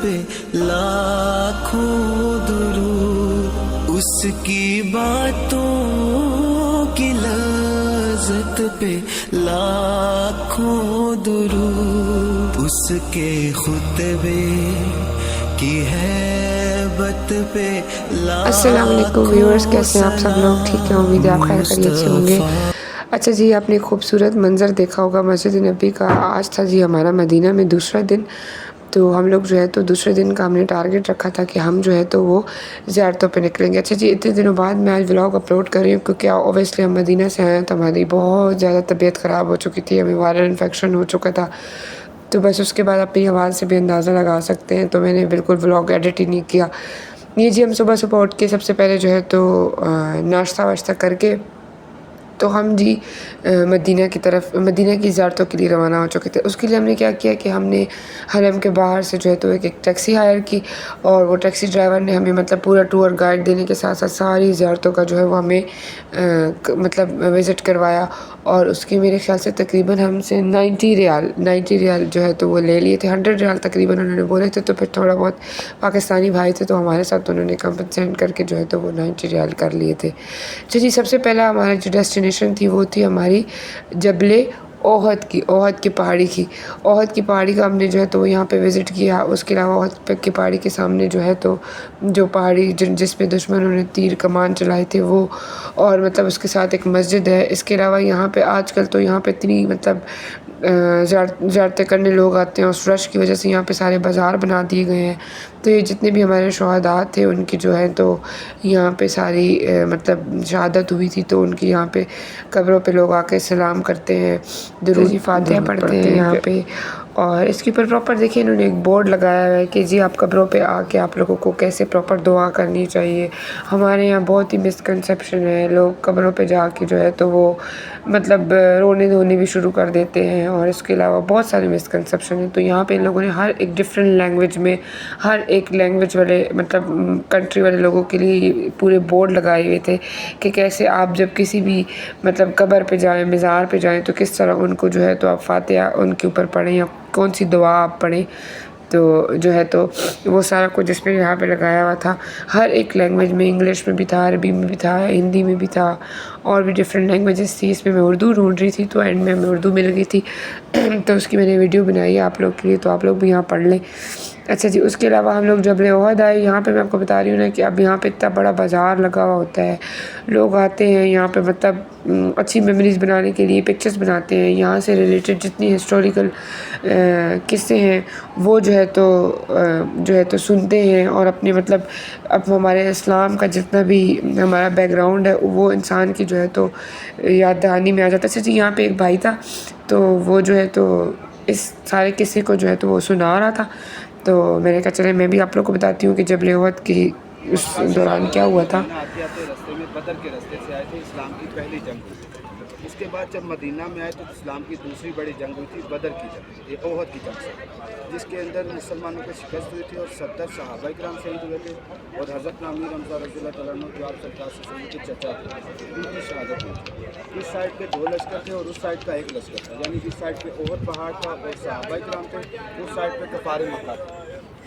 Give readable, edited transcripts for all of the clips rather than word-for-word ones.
पे लाखों दुरूद, उसकी बातों की लज़्ज़त पे लाखों दुरूद, उसके खुतबे की हैबत पे अस्सलाम वालेकुम व्यूअर्स, कैसे हैं आप सब लोग? ठीक है, उम्मीद है आप खैर खैरियत से होंगे। अच्छा जी, आपने खूबसूरत मंज़र देखा होगा मस्जिद नबी का। आज था जी हमारा मदीना में दूसरा दिन। तो हम लोग जो है तो दूसरे दिन का हमने टारगेट रखा था कि हम जो है तो वो ज़ियारतों पे निकलेंगे। अच्छा जी, इतने दिनों बाद मैं आज व्लॉग अपलोड कर रही हूँ क्योंकि ऑब्वियसली हम मदीना से आए हैं तो हमारी बहुत ज़्यादा तबीयत ख़राब हो चुकी थी, हमें वायरल इन्फेक्शन हो चुका था। तो बस उसके बाद अपनी आवाज़ से भी अंदाज़ा लगा सकते हैं, तो मैंने बिल्कुल व्लॉग एडिट ही नहीं किया। ये जी हम सुबह उठ के सबसे पहले जो है तो नाश्ता वाश्ता करके तो हम जी मदीना की तरफ, मदीना की ज़ियारतों के लिए रवाना हो चुके थे। उसके लिए हमने क्या किया कि हमने हरम के बाहर से जो है तो एक टैक्सी हायर की और वो टैक्सी ड्राइवर ने हमें मतलब पूरा टूर गाइड देने के साथ साथ सारी ज़ियारतों का जो है वो हमें मतलब विज़िट करवाया। और उसकी मेरे ख़्याल से तकरीबन हमसे 90 रियाल जो है तो वो ले लिए थे। 100 रियाल तकरीबन उन्होंने बोले थे, तो फिर थोड़ा बहुत पाकिस्तानी भाई थे तो हमारे साथ उन्होंने कंपनसेट करके जो है तो वो 90 रियाल कर लिए थे। तो जी सबसे पहला हमारा जो डेस्टिनेशन थी वो थी हमारी जबले ओहद की पहाड़ी की। ओहद की पहाड़ी का हमने जो है तो वो यहाँ पे विज़िट किया। उसके अलावा ओहद की पहाड़ी के सामने जो है तो जो पहाड़ी जिस पे दुश्मनों ने तीर कमान चलाए थे वो, और मतलब उसके साथ एक मस्जिद है। इसके अलावा यहाँ पे आजकल तो यहाँ पे इतनी मतलब ज़ियारतें करने लोग आते हैं, उस रश की वजह से यहाँ पे सारे बाज़ार बना दिए गए हैं। तो ये जितने भी हमारे शुहदा थे उनकी जो है तो यहाँ पे सारी मतलब शहादत हुई थी, तो उनकी यहाँ पे कब्रों पे लोग आके सलाम करते हैं, दुरूद फातिहा पढ़ते हैं यहाँ पे। और इसके ऊपर प्रॉपर देखिए इन्होंने एक बोर्ड लगाया हुआ है कि जी आप कब्रों पे आके आप लोगों को कैसे प्रॉपर दुआ करनी चाहिए। हमारे यहाँ बहुत ही मिसकंसेप्शन है, लोग कब्रों पे जाके जो है तो वो मतलब रोने धोने भी शुरू कर देते हैं, और इसके अलावा बहुत सारे मिसकंसेप्शन हैं। तो यहाँ पे इन लोगों ने हर एक डिफरेंट लैंग्वेज में हर एक लैंग्वेज वाले मतलब कंट्री वाले लोगों के लिए पूरे बोर्ड लगाए हुए थे कि कैसे आप जब किसी भी मतलब कब्र पे जाएं, मज़ार पे जाएं, तो किस तरह उनको जो है तो आप फातिहा उनके ऊपर पढ़ें या कौन सी दुआ आप पढ़ें। तो जो है तो वो सारा कुछ जिसमें यहाँ पे लगाया हुआ था, हर एक लैंग्वेज में, इंग्लिश में भी था, अरबी में भी था, हिंदी में भी था, और भी डिफरेंट लैंग्वेजेस थी। इसमें मैं उर्दू ढूंढ रही थी तो एंड में हमें उर्दू मिल गई थी तो उसकी मैंने वीडियो बनाई है आप लोग के लिए, तो आप लोग भी यहाँ पढ़ लें। अच्छा जी, उसके अलावा हम लोग जबल ओहद आए। यहाँ पे मैं आपको बता रही हूँ ना कि अब यहाँ पे इतना बड़ा बाज़ार लगा हुआ होता है, लोग आते हैं यहाँ पे मतलब अच्छी मेमोरीज़ बनाने के लिए पिक्चर्स बनाते हैं। यहाँ से रिलेटेड जितनी हिस्टोरिकल किस्से हैं वो जो है तो सुनते हैं, और अपने मतलब अब हमारे इस्लाम का जितना भी हमारा बैकग्राउंड है वो इंसान की जो है तो याद दहानी में आ जाता है। अच्छा जी, यहाँ पे एक भाई था तो वो जो है तो इस सारे किस्से को जो है तो वो सुना रहा था, तो मैंने कहा चले मैं भी आप लोग को बताती हूँ कि जबल ओहद की उस दौरान क्या हुआ था। आते आते रास्ते में बदर के रास्ते से आए थे, इस्लाम की पहली जंग हुई थी। उसके बाद जब मदीना में आए तो इस्लाम की दूसरी बड़ी जंग हुई थी, बदर की जंग, ये ओहद की जंग से, जिसके अंदर मुसलमानों को शिकस्त हुई थी और 70 सहाबा किराम शहीद हुए थे, और हज़रत आमिर हमज़ा रज़ियल्लाहु तआला अन्हु जो आप सरकार से के चचा थे उनकी शहादत हुई थी। इस साइड पे 2 लश्कर थे और उस साइड का 1 लश्कर था, यानी जिस साइड पे ओहद पहाड़ था और सहाबा किराम थे, उस साइड पे कफ़ार मक्का था।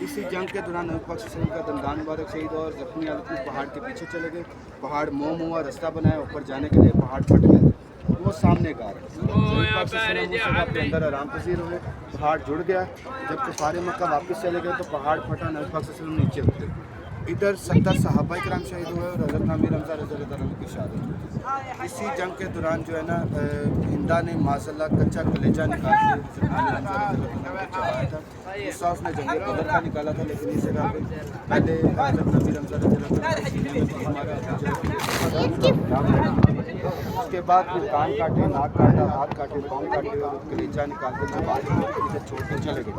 इसी जंग के दौरान नबी पाक सल्लल्लाहु अलैहि वसल्लम का दंदान मुबारक शहीद हुआ और जख्मी हालत में पहाड़ के पीछे चले गए। पहाड़ मोम हुआ, रास्ता बनाया, ऊपर जाने के लिए पहाड़ फट गया, वो सामने गार है। नबी पाक सल्लल्लाहु अलैहि वसल्लम के अंदर आराम पसीर हुए, पहाड़ जुड़ गया। जब कफ़ार मक्का वापस चले गए तो पहाड़ फटा, नबी पाक सल्लल्लाहु अलैहि वसल्लम नीचे उतरे। इधर 70 सहाबा किराम शहीद हुए और हज़रत आमिर हमज़ा रज़ियल्लाहु तआला अन्हु की शहादत हुई। इसी जंग के दौरान जो है ना हिंदा ने माशाल्लाह कच्चा कलेजा निकाल के हज़रत आमिर हमज़ा रज़ियल्लाहु तआला को चढ़ाया था। गुस्सा उसने जंग बदर का निकाला था, लेकिन इस जगह पे पहले हज़रत आमिर हमज़ा रज़ियल्लाहु तआला के सीने में तीर मारा, उसके बाद फिर कान काटे, नाक काटा, हाथ काटे, पाँव काटे और कलेजा निकाल के इधर छोड़ के चले गए।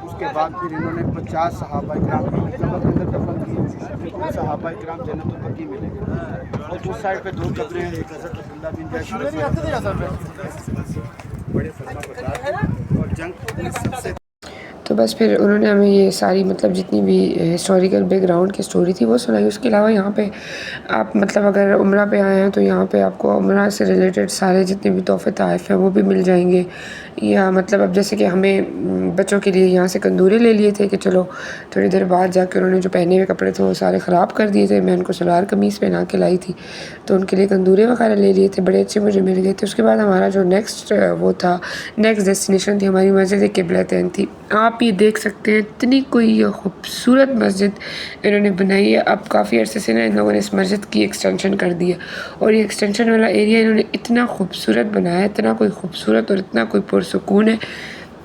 उसके बाद फिर इन्होंने 50 सहाबा किराम कब्र के अंदर दफन किए, फिर सहाबा किराम जन्नतुल बकी में ले गए। और उस साइड पे 2 कब्रें हैं, एक हज़रत अब्दुल्ला बिन जैश बड़े फरमा बरदार और जंग में सबसे। तो बस फिर उन्होंने हमें ये सारी मतलब जितनी भी हिस्टोरिकल बैकग्राउंड की स्टोरी थी वो सुनाई। उसके अलावा यहाँ पे आप मतलब अगर उम्रा पे आए हैं तो यहाँ पे आपको उम्रा से रिलेटेड सारे जितने भी तोहफ़े तोहफ़े हैं वो भी मिल जाएंगे। या मतलब अब जैसे कि हमें बच्चों के लिए यहाँ से कंदूरे ले लिए थे कि चलो थोड़ी देर बाद जाके उन्होंने जो पहने हुए कपड़े थे वो सारे ख़राब कर दिए थे। मैं उनको सलवार कमीज़ पहना के लाई थी, तो उनके लिए कंदूरे वगैरह ले लिए थे, बड़े अच्छे मुझे मिल गए थे। उसके बाद हमारा जो नेक्स्ट डेस्टिनेशन थी हमारी मस्जिद क़िबलतैन थी। आप ये देख सकते हैं इतनी कोई खूबसूरत मस्जिद इन्होंने बनाई है। अब काफ़ी अरसे से ना इन लोगों ने इस मस्जिद की एक्सटेंशन कर दी है, और ये एक्सटेंशन वाला एरिया इन्होंने इतना खूबसूरत बनाया है, इतना कोई खूबसूरत और इतना कोई पुरसुकून है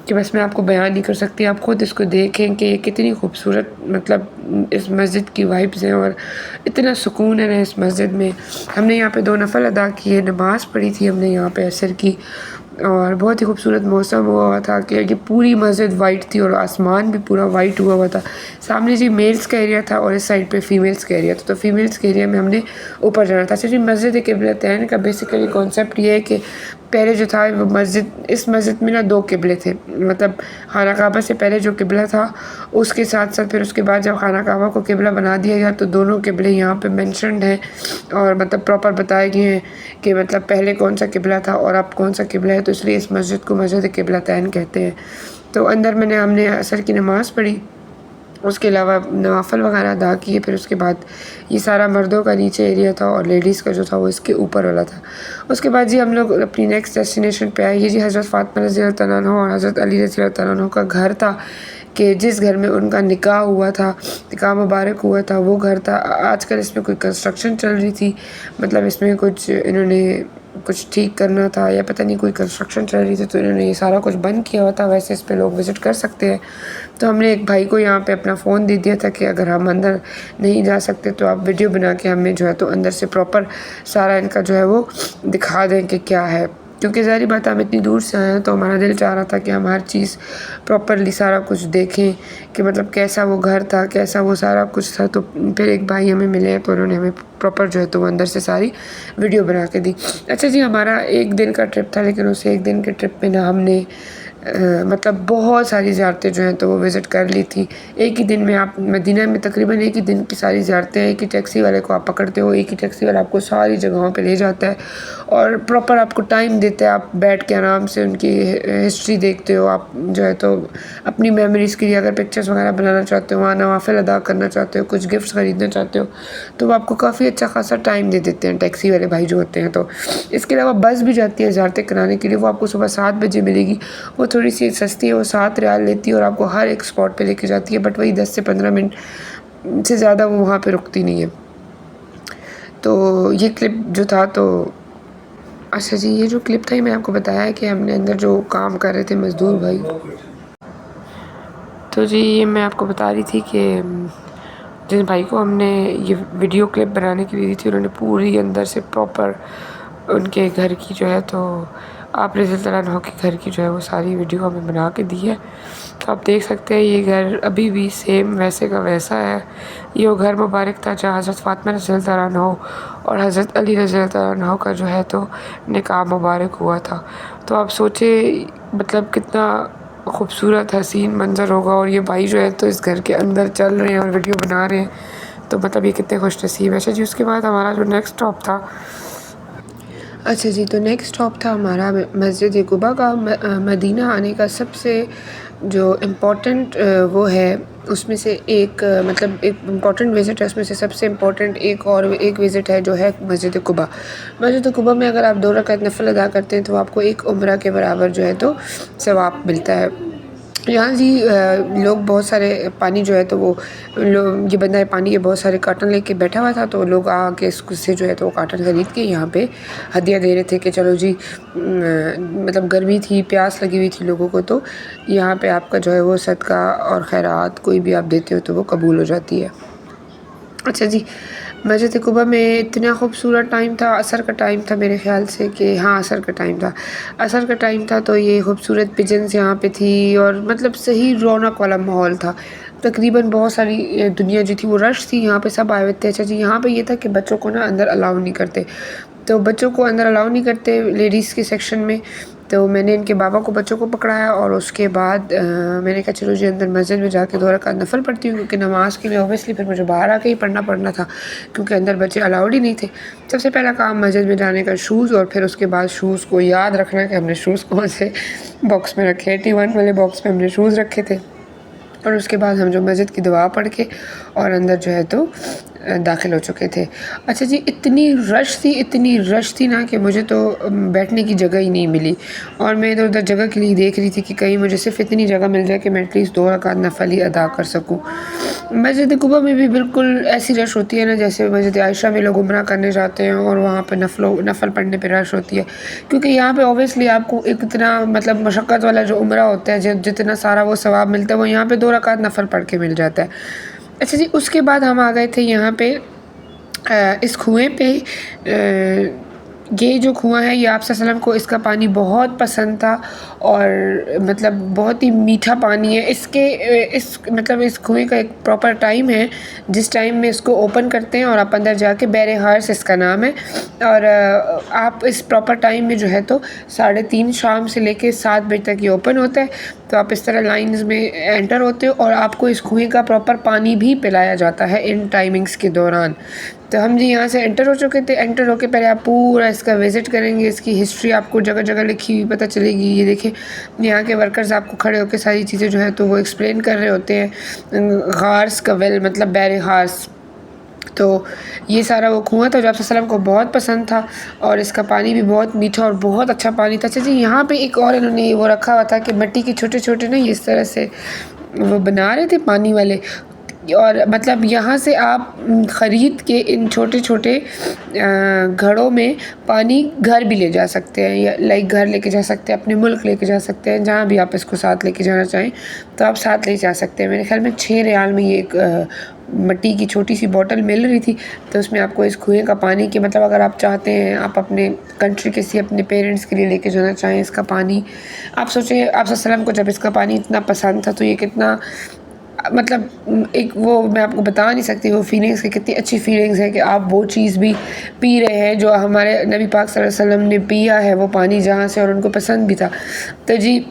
कि बस मैं आपको बयान नहीं कर सकती। आप ख़ुद इसको देखें कि कितनी खूबसूरत मतलब इस मस्जिद की वाइब्स हैं और इतना सुकून है ना इस मस्जिद में। हमने यहाँ पे 2 नफल अदा किए, नमाज़ पढ़ी थी हमने यहाँ पे असर की, और बहुत ही खूबसूरत मौसम हुआ था कि पूरी मस्जिद वाइट थी और आसमान भी पूरा वाइट हुआ था। सामने जी मेल्स का एरिया था और इस साइड पे फीमेल्स का एरिया था, तो फीमेल्स के एरिया में हमने ऊपर जाना था। अच्छा जी, मस्जिद क़िबलतैन का बेसिकली कॉन्सेप्ट ये है कि पहले जो था वो इस मस्जिद में ना 2 क़िबले थे, मतलब खाना काबा से पहले जो क़िबला था उसके साथ साथ फिर उसके बाद जब खाना काबा को क़िबला बना दिया गया तो दोनों क़िबले यहाँ पे मेंशन्ड हैं और मतलब प्रॉपर बताए गए हैं कि मतलब पहले कौन सा क़िबला था और अब कौन सा क़िबला है, तो इसलिए इस मस्जिद को मस्जिद क़िबलतैन कहते हैं। तो अंदर हमने असर की नमाज़ पढ़ी, उसके अलावा नवाफ़िल वगैरह अदा किए। फिर उसके बाद ये सारा मर्दों का नीचे एरिया था और लेडीज़ का जो था वो इसके ऊपर वाला था। उसके बाद जी हम लोग अपनी नेक्स्ट डेस्टिनेशन पे आए। ये जी हज़रत फ़ातिमा रज़ियल्लाहु तआला अन्हा और हज़रत अली रज़ियल्लाहु तआला अन्हु का घर था कि जिस घर में उनका निकाह हुआ था, निकाह मुबारक हुआ था, वो घर था। आजकल इसमें कोई कंस्ट्रक्शन चल रही थी, मतलब इसमें कुछ इन्होंने कुछ ठीक करना था या पता नहीं कोई कंस्ट्रक्शन चल रही थी, तो इन्होंने ये सारा कुछ बंद किया हुआ था। वैसे इस पे लोग विज़िट कर सकते हैं। तो हमने एक भाई को यहाँ पे अपना फ़ोन दे दिया था कि अगर हम अंदर नहीं जा सकते तो आप वीडियो बना के हमें जो है तो अंदर से प्रॉपर सारा इनका जो है वो दिखा दें कि क्या है, क्योंकि ज़ाहिर बात है हम इतनी दूर से आए हैं तो हमारा दिल चाह रहा था कि हम हर चीज़ प्रॉपरली सारा कुछ देखें कि मतलब कैसा वो घर था, कैसा वो सारा कुछ था। तो फिर एक भाई हमें मिले तो उन्होंने हमें प्रॉपर जो है तो वो अंदर से सारी वीडियो बना के दी। अच्छा जी, हमारा 1 दिन का ट्रिप था, लेकिन उस 1 दिन के ट्रिप में ना हमने मतलब बहुत सारी ज़ियारतें जो हैं तो वो विज़िट कर ली थी। एक ही दिन में आप मदीना में तकरीबन एक ही दिन की सारी ज़ियारतें, एक ही टैक्सी वाले को आप पकड़ते हो, एक ही टैक्सी वाला आपको सारी जगहों पे ले जाता है और प्रॉपर आपको टाइम देता है। आप बैठ के आराम से उनकी हिस्ट्री देखते हो, आप जो है तो अपनी मेमोरीज़ के लिए अगर पिक्चर्स वगैरह बनाना चाहते हो, वहाँ नवाफ़िल अदा करना चाहते हो, कुछ गिफ्ट्स ख़रीदना चाहते हो, तो वो आपको काफ़ी अच्छा खासा टाइम दे देते हैं टैक्सी वाले भाई जो होते हैं। तो इसके अलावा बस भी जाती है ज़ियारतें कराने के लिए, वो आपको सुबह 7 बजे मिलेगी। वो थोड़ी सी सस्ती है, वो 7 रियाल लेती है और आपको हर एक स्पॉट पे लेके जाती है, बट वही 10 से 15 मिनट से ज़्यादा वो वहाँ पे रुकती नहीं है। तो ये क्लिप जो था तो अच्छा जी, ये जो क्लिप था ये मैं आपको बताया है कि हमने अंदर जो काम कर रहे थे मज़दूर भाई, तो जी ये मैं आपको बता रही थी कि जिन भाई को हमने ये वीडियो क्लिप बनाने के लिए दी थी उन्होंने पूरी अंदर से प्रॉपर उनके घर की जो है तो आप रज़ियल्लाहु अन्हु के घर की जो है वो सारी वीडियो हमें बना के दी है। तो आप देख सकते हैं ये घर अभी भी सेम वैसे का वैसा है। ये वो घर मुबारक था जहाँ हज़रत फ़ातिमा रज़ियल्लाहु अन्हा और हज़रत अली रज़ियल्लाहु अन्हु का जो है तो निकाह मुबारक हुआ था। तो आप सोचे मतलब कितना खूबसूरत हसीन मंज़र होगा, और ये भाई जो है तो इस घर के अंदर चल रहे हैं और वीडियो बना रहे हैं, तो मतलब ये कितने खुश नसीब है। अच्छा जी, उसके बाद हमारा जो नेक्स्ट स्टॉप था, अच्छा जी, तो नेक्स्ट स्टॉप था हमारा मस्जिद कुबा का। मदीना आने का सबसे जो इम्पोर्टेंट वो है उसमें से एक मतलब एक इम्पॉर्टेंट विज़िट है, उसमें से सबसे इम्पॉर्टेंट एक विज़िट है जो है मस्जिद कुबा। मस्जिद कुबा में अगर आप 2 रकात नफल अदा करते हैं तो आपको एक उम्रा के बराबर जो है तो सवाब मिलता है। यहाँ जी लोग बहुत सारे पानी जो है तो वो ये बंदा है पानी के बहुत सारे कार्टन लेके बैठा हुआ था, तो लोग आके इससे जो है तो वो कार्टन ख़रीद के यहाँ पे हदिया दे रहे थे कि चलो जी मतलब गर्मी थी, प्यास लगी हुई थी लोगों को, तो यहाँ पे आपका जो है वो सदका और खैरात कोई भी आप देते हो तो वो कबूल हो जाती है। अच्छा जी, मस्जिद कुबा में इतना खूबसूरत टाइम था, असर का टाइम था मेरे ख़्याल से कि हाँ असर का टाइम था तो ये खूबसूरत पिजन्स यहाँ पे थी और मतलब सही रौनक वाला माहौल था। तकरीबन बहुत सारी दुनिया जो थी वो रश थी, यहाँ पे सब आए हुए थे। अच्छा जी, यहाँ पे ये था कि बच्चों को ना अंदर अलाउ नहीं करते, तो बच्चों को अंदर अलाउ नहीं करते लेडीज़ के सेक्शन में, तो मैंने इनके बाबा को बच्चों को पकड़ाया और उसके बाद मैंने कहा चलो जी अंदर मस्जिद में जाके 2 रकात नफल पढ़ती हूँ, क्योंकि नमाज के लिए ओबियसली फिर मुझे बाहर आके ही पढ़ना था, क्योंकि अंदर बच्चे अलाउड ही नहीं थे। सबसे पहला काम मस्जिद में जाने का शूज़, और फिर उसके बाद शूज़ को याद रखना कि हमने शूज़ कौन से बॉक्स में रखे। T1 वाले बॉक्स में हमने शूज़ रखे थे। और उसके बाद हम जो मस्जिद की दुआ पढ़ के और अंदर जो है तो दाखिल हो चुके थे। अच्छा जी, इतनी रश थी ना कि मुझे तो बैठने की जगह ही नहीं मिली, और मैं इधर उधर जगह के लिए देख रही थी कि कहीं मुझे सिर्फ इतनी जगह मिल जाए कि मैं एटलीस्ट 2 रकात नफल ही अदा कर सकूं। मस्जिद कुबा में भी बिल्कुल ऐसी रश होती है ना जैसे मस्जिद आयशा में लोग उम्रा करने जाते हैं और वहाँ पे नफल पढ़ने पे रश होती है, क्योंकि यहाँ पे ऑब्वियसली आपको एक इतना मतलब मशक्क़त वाला जो उम्रा होता है जितना सारा वो सवाब मिलता है वो यहाँ पे 2 रकात नफल पढ़ के मिल जाता है। अच्छा जी, उसके बाद हम आ गए थे यहाँ पे इस कुएँ पे। ये जो कुआँ है ये आप सल्लल्लाहु अलैहि वसल्लम को इसका पानी बहुत पसंद था, और मतलब बहुत ही मीठा पानी है। इस कुएँ का एक प्रॉपर टाइम है जिस टाइम में इसको ओपन करते हैं और आप अंदर जाके बैरे हार्स इसका नाम है, और आप इस प्रॉपर टाइम में जो है तो 3:30 शाम से लेके 7 बजे तक ये ओपन होता है। तो आप इस तरह लाइंस में एंटर होते हो और आपको इस कुएँ का प्रॉपर पानी भी पिलाया जाता है इन टाइमिंग्स के दौरान। तो हम जी यहाँ से एंटर हो चुके थे। एंटर होके पहले आप पूरा इसका विज़िट करेंगे, इसकी हिस्ट्री आपको जगह जगह लिखी हुई पता चलेगी। ये देखिए यहाँ के वर्कर्स आपको खड़े होकर सारी चीज़ें जो है तो वो एक्सप्लेन कर रहे होते हैं। गार्स का वेल मतलब बैरे हार्स, तो ये सारा वो कुआँ था जो आप सल्लल्लाहु अलैहि वसल्लम को बहुत पसंद था, और इसका पानी भी बहुत मीठा और बहुत अच्छा पानी था। अच्छा जी, यहाँ पे एक और इन्होंने वो रखा हुआ था कि मिट्टी के छोटे छोटे ना इस तरह से वो बना रहे थे पानी वाले, और मतलब यहाँ से आप ख़रीद के इन छोटे छोटे घड़ों में पानी घर भी ले जा सकते हैं, या लाइक घर लेके जा सकते हैं, अपने मुल्क लेके जा सकते हैं, जहाँ भी आप इसको साथ लेके जाना चाहें तो आप साथ ले जा सकते हैं। मेरे ख्याल में 6 रियाल में ये एक मिट्टी की छोटी सी बोतल मिल रही थी, तो उसमें आपको इस कुएँ का पानी के मतलब अगर आप चाहते हैं आप अपने कंट्री किसी अपने पेरेंट्स के लिए लेके जाना चाहें इसका पानी, आप सोचें आप सल्लल्लाहु अलैहि वसल्लम को जब इसका पानी इतना पसंद था तो ये कितना मतलब एक वो मैं आपको बता नहीं सकती वो फीलिंग्स की कितनी अच्छी फीलिंग्स है कि आप वो चीज़ भी पी रहे हैं जो हमारे नबी पाक सल्लल्लाहु अलैहि वसल्लम ने पिया है, वो पानी जहाँ से, और उनको पसंद भी था। तो जी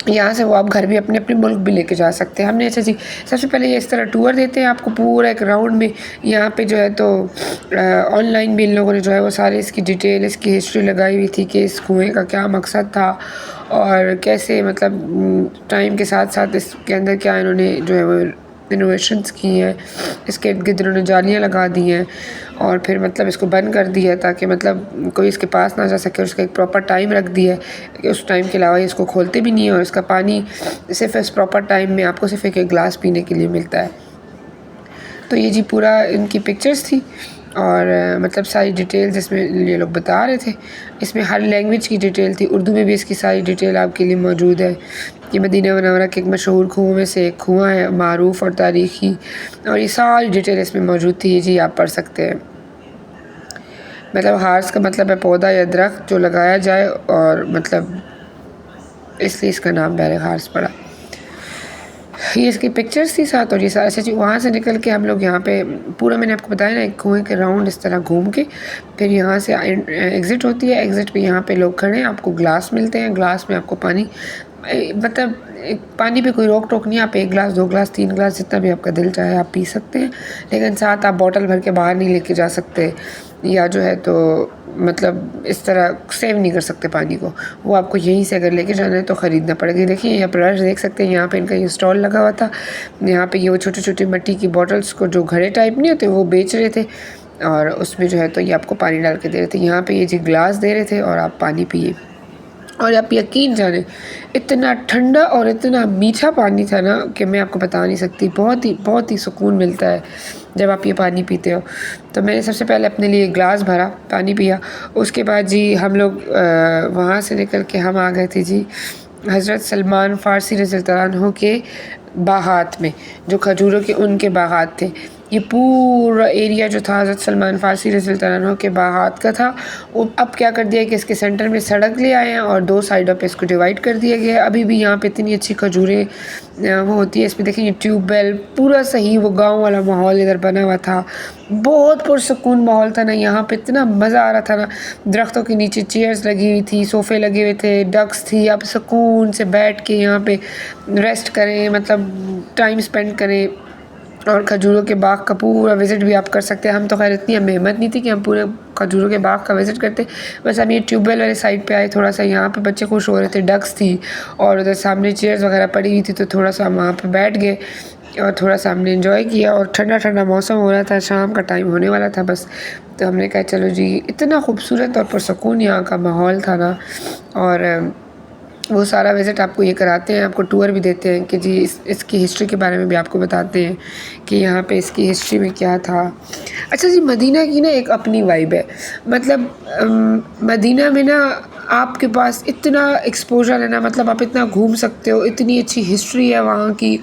यहाँ से वो आप घर भी अपने अपने मुल्क भी लेके जा सकते हैं। हमने अच्छा जी सबसे पहले ये इस तरह टूर देते हैं आपको पूरा एक राउंड में। यहाँ पे जो है तो ऑनलाइन भी इन लोगों ने जो है वो सारी इसकी डिटेल इसकी हिस्ट्री लगाई हुई थी कि इस कुएँ का क्या मकसद था और कैसे मतलब टाइम के साथ साथ इसके अंदर क्या इन्होंने जो है वो इनोवेशंस की हैं। इसके इर्द गिर्द इन्होंने जालियाँ लगा दी हैं और फिर मतलब इसको बंद कर दिया है ताकि मतलब कोई इसके पास ना जा सके, और उसका एक प्रॉपर टाइम रख दिया है कि उस टाइम के अलावा इसको खोलते भी नहीं है, और इसका पानी सिर्फ इस प्रॉपर टाइम में आपको सिर्फ एक गिलास पीने के लिए मिलता है। तो ये जी पूरा इनकी पिक्चर्स थी और मतलब सारी डिटेल्स इसमें ये लोग बता रहे थे। इसमें हर लैंग्वेज की डिटेल थी, उर्दू में भी इसकी सारी डिटेल आपके लिए मौजूद है। ये मदीना मुनव्वरा के एक मशहूर कुओं में से एक कुआँ है, मारूफ़ और तारीख़ी, और ये सारी डिटेल इसमें मौजूद थी। ये जी आप पढ़ सकते हैं। मतलब हार्स का मतलब है पौधा या दरख्त जो लगाया जाए, और मतलब इसलिए इसका नाम बैरे हार्स पड़ा। ये इसकी पिक्चर्स थी साथ, और ये सारा अच्छा वहाँ से निकल के हम लोग यहाँ पे पूरा मैंने आपको बताया ना एक कुएँ के राउंड इस तरह घूम के फिर यहाँ से एग्ज़िट होती है। एग्ज़िट पे यहाँ पे लोग खड़े हैं, आपको ग्लास मिलते हैं, ग्लास में आपको पानी मतलब पानी पे कोई रोक टोक नहीं, आप 1 गिलास 2 गिलास 3 गिलास जितना भी आपका दिल चाहे आप पी सकते हैं, लेकिन साथ आप बॉटल भर के बाहर नहीं लेके जा सकते, या जो है तो मतलब इस तरह सेव नहीं कर सकते पानी को। वो आपको यहीं से अगर लेके जाना है तो ख़रीदना पड़ेगा। देखिए यहाँ पर रश देख सकते हैं, यहाँ पे इनका ये स्टॉल लगा हुआ था। यहाँ पे ये वो छोटे छोटे मिट्टी की बॉटल्स को जो घड़े टाइप नहीं होते वो बेच रहे थे, और उसमें जो है तो ये आपको पानी डाल के दे रहे थे। यहाँ पे ये जी ग्लास दे रहे थे और आप पानी पिए, और आप यकीन जाने इतना ठंडा और इतना मीठा पानी था ना कि मैं आपको बता नहीं सकती। बहुत ही सुकून मिलता है जब आप ये पानी पीते हो। तो मैंने सबसे पहले अपने लिए ग्लास भरा, पानी पिया। उसके बाद जी हम लोग वहाँ से निकल के हम आ गए थे जी हज़रत सलमान फ़ारसी रज़ियल्लाहु अन्हु के बागात में, जो खजूरों के उनके बागात थे। ये पूरा एरिया जो था हज़रत सलमान फ़ारसी रज़ियल्लाहु अन्हु के बागात का था, वो अब क्या कर दिया कि इसके सेंटर में सड़क ले आए हैं और 2 साइडों पे इसको डिवाइड कर दिया गया है। अभी भी यहाँ पे इतनी अच्छी खजूरें वो होती है। इसमें देखें ये ट्यूबवेल, पूरा सही वो गाँव वाला माहौल इधर बना हुआ था। बहुत पुरसकून माहौल था ना, यहाँ पे इतना मज़ा आ रहा था ना। दरख्तों के नीचे चेयर्स लगी हुई थी, सोफ़े लगे हुए थे, डक्स थी। आप सुकून से बैठ के यहाँ पे रेस्ट करें, मतलब टाइम स्पेंड करें, और खजूरों के बाग का पूरा विज़िट भी आप कर सकते हैं। हम तो खैर इतनी हमें हिम्मत नहीं थी कि हम पूरे खजूरों के बाग का विज़िट करते, बस हम ये ट्यूबवेल वाले साइड पे आए। थोड़ा सा यहाँ पे बच्चे खुश हो रहे थे, डक्स थी और उधर सामने चेयर्स वगैरह पड़ी हुई थी, तो थोड़ा सा हम वहाँ पे बैठ गए और थोड़ा सा हमने एंजॉय किया। और ठंडा ठंडा मौसम हो रहा था, शाम का टाइम होने वाला था बस, तो हमने कहा चलो जी। इतना खूबसूरत और पुरसकून यहाँ का माहौल था ना, और वो सारा विज़िट आपको ये कराते हैं, आपको टूर भी देते हैं कि जी इसकी हिस्ट्री के बारे में भी आपको बताते हैं कि यहाँ पे इसकी हिस्ट्री में क्या था। अच्छा जी, मदीना की ना एक अपनी वाइब है, मतलब मदीना में ना आपके पास इतना एक्सपोजर है ना, मतलब आप इतना घूम सकते हो, इतनी अच्छी हिस्ट्री है वहाँ की।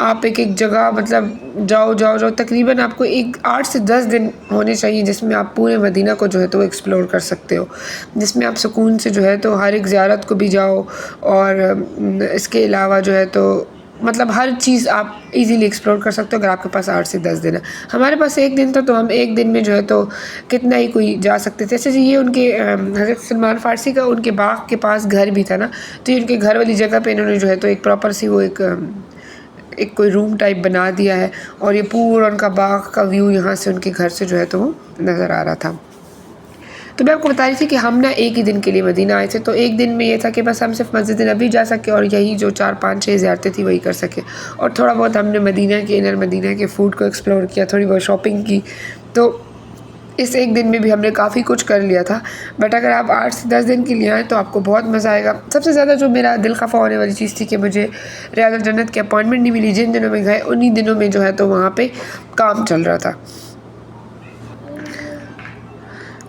आप एक एक जगह मतलब जाओ तकरीबन आपको 8 से 10 दिन होने चाहिए जिसमें आप पूरे मदीना को जो है तो एक्सप्लोर कर सकते हो, जिसमें आप सुकून से जो है तो हर एक ज़ियारत को भी जाओ, और इसके अलावा जो है तो मतलब हर चीज़ आप इजीली एक्सप्लोर कर सकते हो अगर आपके पास 8 से 10 दिन है। हमारे पास 1 दिन था, तो हम 1 दिन में जो है तो कितना ही कोई जा सकते थे। ऐसे जी ये उनके हज़रत सलमान फ़ारसी का उनके बाग के पास घर भी था ना, तो ये उनके घर वाली जगह पे इन्होंने जो है तो एक प्रॉपर सी वो एक कोई रूम टाइप बना दिया है, और ये पूरा उनका बाग का व्यू यहाँ से उनके घर से जो है तो वो नज़र आ रहा था। तो मैं आपको बता रही थी कि हम ना 1 ही दिन के लिए मदीना आए थे, तो 1 दिन में ये था कि बस हम सिर्फ मस्जिद नबी जा सके और यही जो 4, 5, 6 ज़ियारतें थी वही कर सके, और थोड़ा बहुत हमने मदीना के इनर मदीना के फ़ूड को एक्सप्लोर किया, थोड़ी बहुत शॉपिंग की। तो इस 1 दिन में भी हमने काफ़ी कुछ कर लिया था। बट अगर आप 8 से 10 दिन के लिए आएँ तो आपको बहुत मज़ा आएगा। सबसे ज़्यादा जो मेरा दिल खफा होने वाली चीज़ थी कि मुझे रियादुल जन्नत की अपॉइंटमेंट नहीं मिली। जिन दिनों में गए उन्हीं दिनों में जो है तो वहाँ पे काम चल रहा था।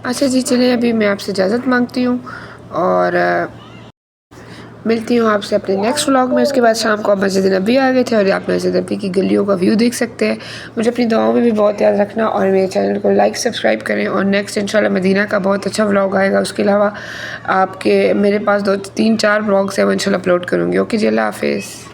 अच्छा जी, चलिए अभी मैं आपसे इजाज़त मांगती हूँ और मिलती हूँ आपसे अपने नेक्स्ट व्लॉग में। उसके बाद शाम को आप मस्जिद नबी आ गए थे और आप मस्जिद नबी की गलियों का व्यू देख सकते हैं। मुझे अपनी दुआओं में भी बहुत याद रखना, और मेरे चैनल को लाइक सब्सक्राइब करें। और नेक्स्ट इंशाल्लाह मदीना का बहुत अच्छा व्लॉग आएगा। उसके अलावा आपके मेरे पास 2, 3, 4 व्लॉग्स हैं, वो इंशाल्लाह अपलोड करूँगी। ओके जी, अल्लाह हाफ़िज़।